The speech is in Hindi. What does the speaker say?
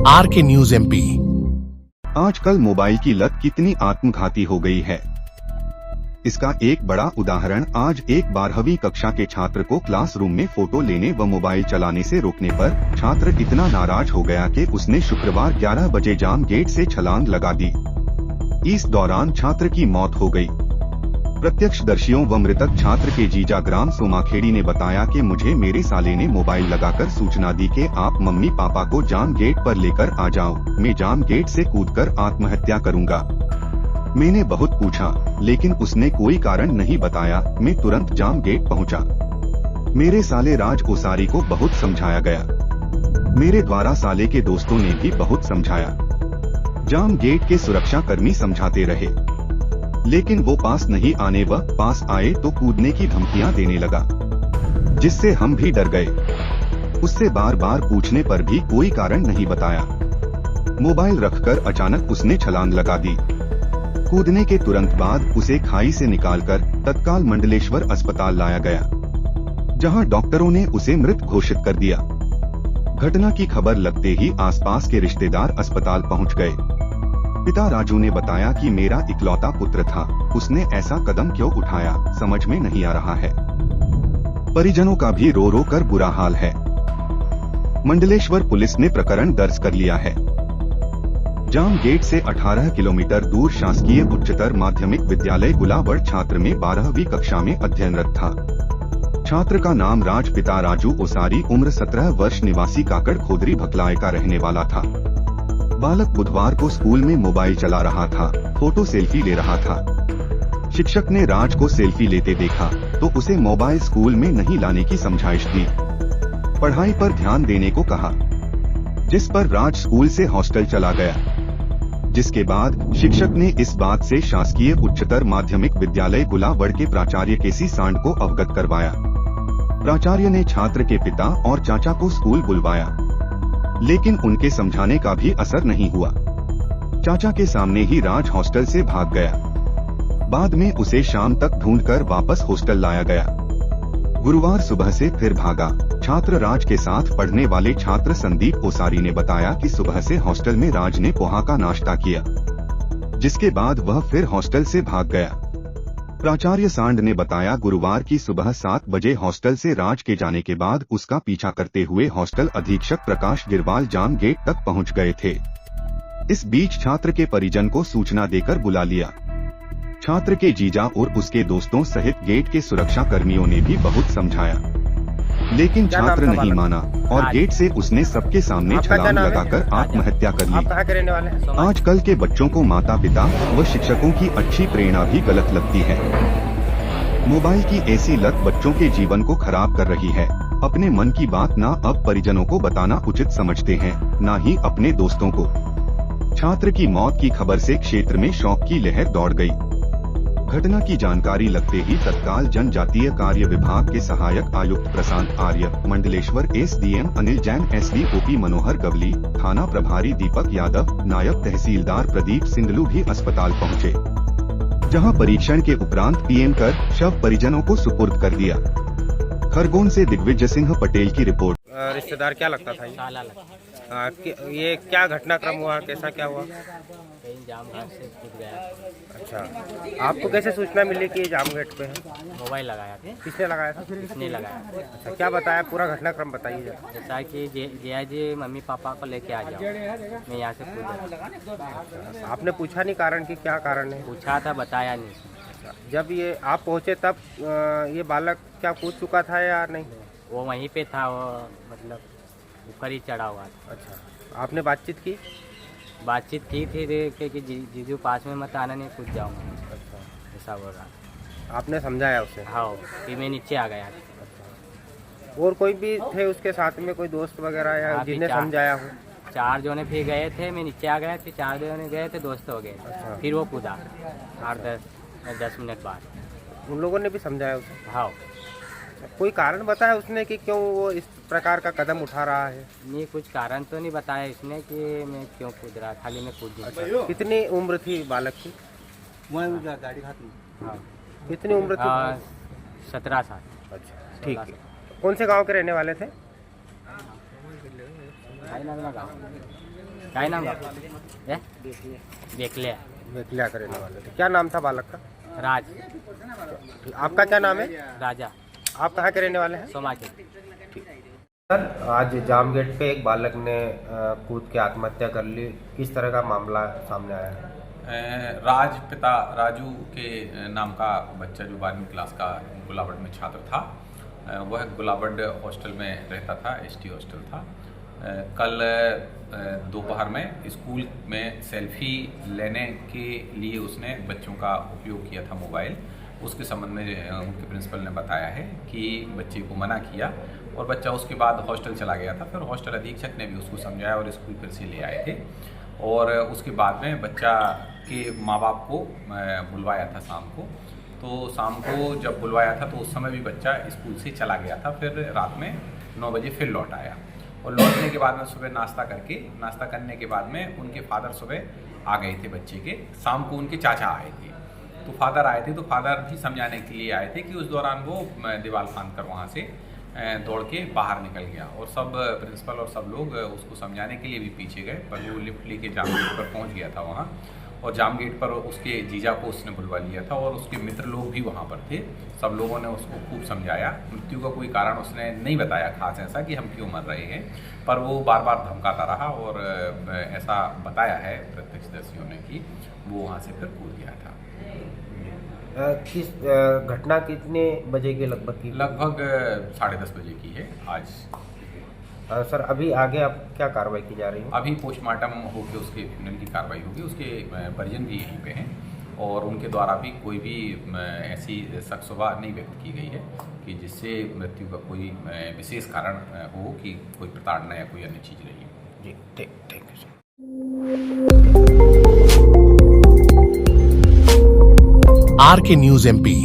R K news MP. आजकल मोबाइल की लत कितनी आत्मघाती हो गई है, इसका एक बड़ा उदाहरण आज एक 12वीं कक्षा के छात्र को क्लासरूम में फोटो लेने व मोबाइल चलाने से रोकने पर छात्र इतना नाराज हो गया कि उसने शुक्रवार 11 बजे जाम गेट से छलांग लगा दी। इस दौरान छात्र की मौत हो गई। प्रत्यक्षदर्शियों व मृतक छात्र के जीजा ग्राम सोमाखेड़ी ने बताया कि मुझे मेरे साले ने मोबाइल लगाकर सूचना दी कि आप मम्मी पापा को जाम गेट पर लेकर आ जाओ, मैं जाम गेट से कूदकर आत्महत्या करूंगा। मैंने बहुत पूछा लेकिन उसने कोई कारण नहीं बताया। मैं तुरंत जाम गेट पहुंचा। मेरे साले राज ओसारी को बहुत समझाया गया। मेरे द्वारा साले के दोस्तों ने भी बहुत समझाया। जाम गेट के सुरक्षा कर्मी समझाते रहे, लेकिन वो पास नहीं आने व पास आए तो कूदने की धमकियां देने लगा, जिससे हम भी डर गए। उससे बार बार पूछने पर भी कोई कारण नहीं बताया। मोबाइल रखकर अचानक उसने छलांग लगा दी। कूदने के तुरंत बाद उसे खाई से निकालकर तत्काल मंडलेश्वर अस्पताल लाया गया, जहां डॉक्टरों ने उसे मृत घोषित कर दिया। घटना की खबर लगते ही आसपास के रिश्तेदार अस्पताल पहुंच गए। पिता राजू ने बताया कि मेरा इकलौता पुत्र था, उसने ऐसा कदम क्यों उठाया समझ में नहीं आ रहा है। परिजनों का भी रो रो कर बुरा हाल है। मंडलेश्वर पुलिस ने प्रकरण दर्ज कर लिया है। जाम गेट से 18 किलोमीटर दूर शासकीय उच्चतर माध्यमिक विद्यालय गुलाबड़ छात्र में 12वीं कक्षा में अध्ययनरत था। छात्र का नाम राज, पिता राजू ओसारी, उम्र 17 वर्ष, निवासी काकड़ खोदरी भकलाए का रहने वाला था। बालक बुधवार को स्कूल में मोबाइल चला रहा था, फोटो सेल्फी ले रहा था। शिक्षक ने राज को सेल्फी लेते देखा तो उसे मोबाइल स्कूल में नहीं लाने की समझाइश दी, पढ़ाई पर ध्यान देने को कहा, जिस पर राज स्कूल से हॉस्टल चला गया। जिसके बाद शिक्षक ने इस बात से शासकीय उच्चतर माध्यमिक विद्यालय गुलाबड़ के प्राचार्य केसी सांड को अवगत करवाया। प्राचार्य ने छात्र के पिता और चाचा को स्कूल बुलवाया, लेकिन उनके समझाने का भी असर नहीं हुआ। चाचा के सामने ही राज हॉस्टल से भाग गया। बाद में उसे शाम तक ढूंढकर वापस हॉस्टल लाया गया। गुरुवार सुबह से फिर भागा। छात्र राज के साथ पढ़ने वाले छात्र संदीप ओसारी ने बताया कि सुबह से हॉस्टल में राज ने पोहा का नाश्ता किया, जिसके बाद वह फिर हॉस्टल से भाग गया। प्राचार्य सांड ने बताया, गुरुवार की सुबह 7 बजे हॉस्टल से राज के जाने के बाद उसका पीछा करते हुए हॉस्टल अधीक्षक प्रकाश गिरवाल जाम गेट तक पहुंच गए थे। इस बीच छात्र के परिजन को सूचना देकर बुला लिया। छात्र के जीजा और उसके दोस्तों सहित गेट के सुरक्षा कर्मियों ने भी बहुत समझाया, लेकिन छात्र नहीं माना और गेट से उसने सबके सामने छलांग लगाकर आत्महत्या कर ली। आजकल के बच्चों को माता पिता व शिक्षकों की अच्छी प्रेरणा भी गलत लगती है। मोबाइल की ऐसी लत बच्चों के जीवन को खराब कर रही है। अपने मन की बात ना अब परिजनों को बताना उचित समझते हैं, ना ही अपने दोस्तों को। छात्र की मौत की खबर से क्षेत्र में शोक की लहर दौड़ गई। घटना की जानकारी लगते ही तत्काल जनजातीय कार्य विभाग के सहायक आयुक्त प्रशांत आर्य, मंडलेश्वर एसडीएम अनिल जैन, एसडीओपी मनोहर गवली, थाना प्रभारी दीपक यादव, नायब तहसीलदार प्रदीप सिंगलू भी अस्पताल पहुंचे, जहां परीक्षण के उपरांत पीएम कर शव परिजनों को सुपुर्द कर दिया। खरगोन से दिग्विजय सिंह पटेल की रिपोर्ट। रिश्तेदार क्या लगता था ये क्या घटनाक्रम हुआ, कैसा क्या हुआ? कहीं जाम गेट से कूद गया। अच्छा, आपको कैसे सूचना मिली कि जाम गेट पे है? मोबाइल लगाया था। किसने लगाया था? किसने लगाया? अच्छा, क्या बताया? पूरा घटनाक्रम बताइए जरा। जैसा कि जया जी मम्मी पापा को लेके आ जाओ, मैं यहाँ से कूद गया। आपने पूछा नहीं कारण कि क्या कारण है? पूछा था, बताया नहीं। जब ये आप पहुँचे तब ये बालक क्या कूद चुका था या नहीं? वो वहीं पे था, वो मतलब ऊपर ही चढ़ा हुआ था। अच्छा, आपने बातचीत की? बातचीत की थी कि जीजू पास में मत आना, नहीं कूद जाऊँगा। अच्छा, ऐसा बोल रहा। आपने समझाया उसे? हाँ, फिर मैं नीचे आ गया। अच्छा, और कोई भी थे उसके साथ में, कोई दोस्त वगैरह या जिन्हें समझाया हो? 4 जोने फिर गए थे, मैं नीचे आ गया, फिर 4 जोने गए थे, दोस्त हो गए। अच्छा। फिर वो कूदा 8-10 मिनट बाद। उन लोगों ने भी समझाया उसे? हाँ। कोई कारण बताया उसने कि क्यों वो इस प्रकार का कदम उठा रहा है? नहीं, कुछ कारण तो नहीं बताया इसने कि मैं क्यों कूद रहा, खाली मैं कूद। अच्छा, कितनी उम्र थी बालक की? गाड़ी खाती। हाँ, कितनी उम्र थी? 17 साल। अच्छा, ठीक है। कौन से गांव के रहने वाले थे? क्या नाम देख ले बेकलिया के रहने वाले थे। क्या नाम था बालक का? राज आपका क्या नाम है? राजा आप कहाँ के रहने वाले हैं? सोमा के। सर, आज जाम गेट पे एक बालक ने कूद के आत्महत्या कर ली, किस तरह का मामला सामने आया है? राज पिता राजू के नाम का बच्चा जो 12वीं क्लास का गुलाबड़ में छात्र था, वह गुलाबड़ हॉस्टल में रहता था, एसटी हॉस्टल था। कल दोपहर में स्कूल में सेल्फी लेने के लिए उसने बच्चों का उपयोग किया था मोबाइल। उसके संबंध में उनके प्रिंसिपल ने बताया है कि बच्चे को मना किया और बच्चा उसके बाद हॉस्टल चला गया था। फिर हॉस्टल अधीक्षक ने भी उसको समझाया और स्कूल फिर से ले आए थे और उसके बाद में बच्चा के माँ बाप को बुलवाया था शाम को। तो शाम को जब बुलवाया था तो उस समय भी बच्चा स्कूल से चला गया था। फिर रात में 9 बजे फिर लौट आया और लौटने के बाद में सुबह नाश्ता करने के बाद में उनके फादर सुबह आ गए थे बच्चे के। शाम को उनके चाचा आए थे, तो फादर आए थे, तो फादर भी समझाने के लिए आए थे कि उस दौरान वो दीवार फांद कर वहाँ से दौड़ के बाहर निकल गया और सब प्रिंसिपल और सब लोग उसको समझाने के लिए भी पीछे गए, पर वो लिफ्ट लेके जाम गेट पर पहुँच गया था वहाँ। और जाम गेट पर उसके जीजा को उसने बुलवा लिया था और उसके मित्र लोग भी वहाँ पर थे। सब लोगों ने उसको खूब समझाया। मृत्यु का कोई कारण उसने नहीं बताया खास ऐसा कि हम क्यों मर रहे हैं, पर वो बार बार धमकाता रहा और ऐसा बताया है प्रत्यक्षदर्शियों ने कि वो वहाँ से फिर कूद गया था। किस घटना कितने बजे के लगभग की? लगभग 10:30 बजे की है आज। सर, अभी आगे अब क्या कार्रवाई की जा रही है? अभी पोस्टमार्टम होकर उसके फ्यूनरल की कार्रवाई होगी। उसके परिजन भी यहीं पे हैं और उनके द्वारा भी कोई भी ऐसी शक शुबा नहीं व्यक्त की गई है कि जिससे मृत्यु का कोई विशेष कारण हो कि कोई प्रताड़ना या कोई अन्य चीज़ रही है। जी, ठीक है सर। आर के न्यूज एमपी